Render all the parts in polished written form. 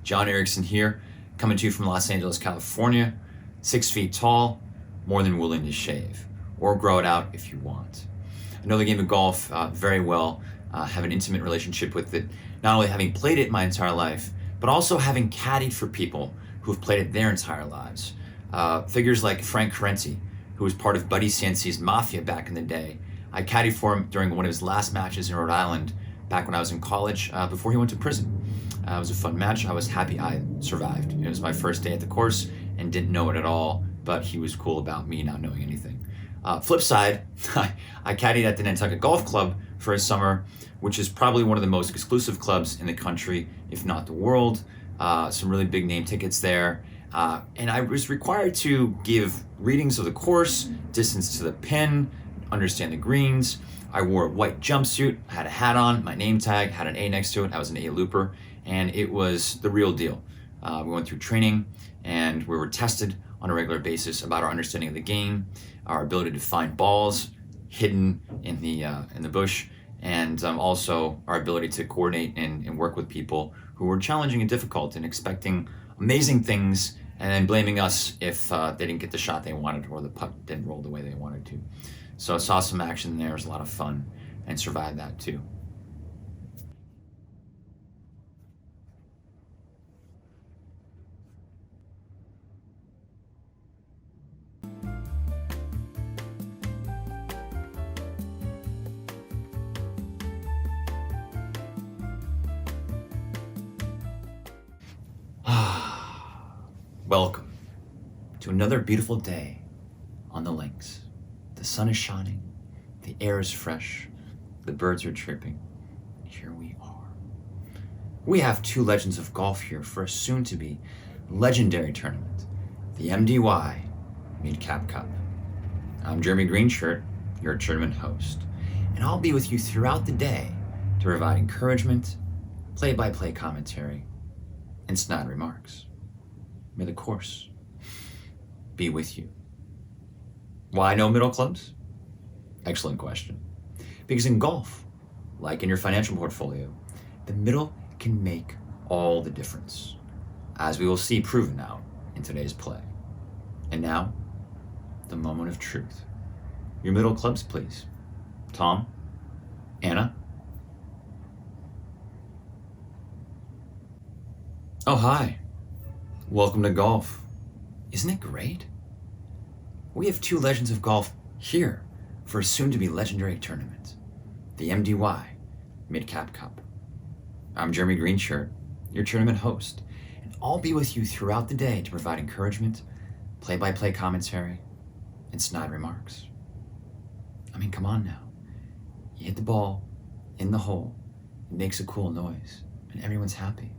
John Erickson here, coming to you from Los Angeles, California, 6 feet tall, more than willing to shave, or grow it out if you want. I know the game of golf very well, have an intimate relationship with it, not only having played it my entire life, but also having caddied for people who've played it their entire lives. Figures like Frank Carenti, who was part of Buddy Cianci's Mafia back in the day. I caddied for him during one of his last matches in Rhode Island back when I was in college, before he went to prison. It was a fun match. I was happy I survived. It was my first day at the course and didn't know it at all, but he was cool about me not knowing anything. Flip side, I caddied at the Nantucket Golf Club for a summer, which is probably one of the most exclusive clubs in the country, if not the world. Some really big name tickets there. And I was required to give readings of the course, distance to the pin, understand the greens. I wore a white jumpsuit, had a hat on, my name tag, had an A next to it. I was an A looper, and it was the real deal. We went through training, and we were tested on a regular basis about our understanding of the game, our ability to find balls hidden in the bush, and also our ability to coordinate and work with people who were challenging and difficult and expecting amazing things, and then blaming us if they didn't get the shot they wanted or the putt didn't roll the way they wanted to. So I saw some action there. It was a lot of fun, and survived that too. Welcome to another beautiful day on the links. The sun is shining, the air is fresh, the birds are chirping. Here we are. We have two legends of golf here for a soon-to-be legendary tournament, the MDY Mid-Cap Cup. I'm Jeremy Greenshirt, your tournament host, and I'll be with you throughout the day to provide encouragement, play-by-play commentary, and snide remarks. May the course be with you. Why no middle clubs? Excellent question. Because in golf, like in your financial portfolio, the middle can make all the difference, as we will see proven out in today's play. And now, the moment of truth. Your middle clubs, please. Tom, Anna. Oh, hi. Welcome to golf. Isn't it great? We have two legends of golf here for a soon-to-be legendary tournament, the MDY Mid-Cap Cup. I'm Jeremy Greenshirt, your tournament host, and I'll be with you throughout the day to provide encouragement, play-by-play commentary, and snide remarks. I mean, come on now. You hit the ball in the hole, it makes a cool noise, and everyone's happy.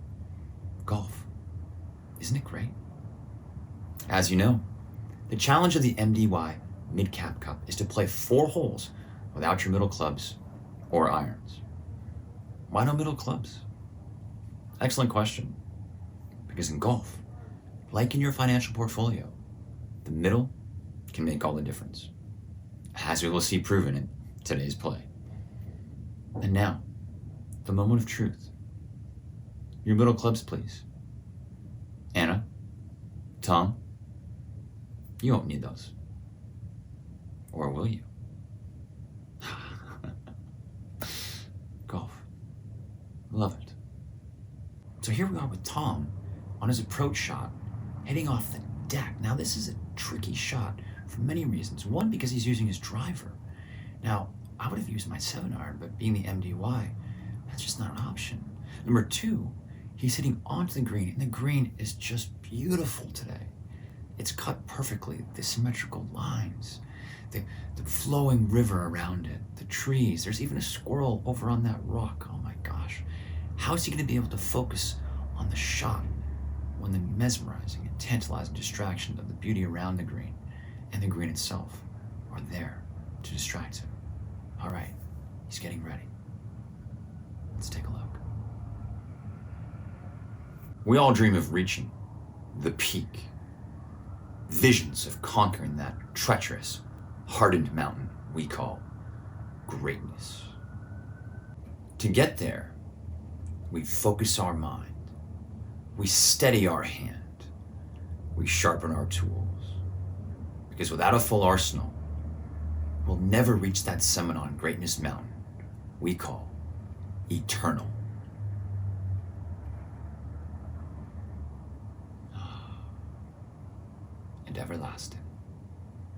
Golf. Isn't it great? As you know, the challenge of the MDY Mid-Cap Cup is to play 4 holes without your middle clubs or irons. Why no middle clubs? Excellent question. Because in golf, like in your financial portfolio, the middle can make all the difference, as we will see proven in today's play. And now, the moment of truth. Your middle clubs, please. Anna, Tom, you won't need those. Or will you? Golf. Love it. So here we are with Tom on his approach shot, heading off the deck. Now this is a tricky shot for many reasons. One, because he's using his driver. Now, I would have used my 7-iron, but being the MDY, that's just not an option. Number 2, he's hitting onto the green, and the green is just beautiful today. It's cut perfectly, the symmetrical lines, the flowing river around it, the trees. There's even a squirrel over on that rock. Oh my gosh. How is he going to be able to focus on the shot when the mesmerizing and tantalizing distraction of the beauty around the green and the green itself are there to distract him? All right, he's getting ready. Let's take a look. We all dream of reaching the peak. Visions of conquering that treacherous, hardened mountain we call greatness. To get there, we focus our mind we steady our hand, we sharpen our tools. Because without a full arsenal, we'll never reach that summit on Greatness Mountain we call eternal. And everlasting.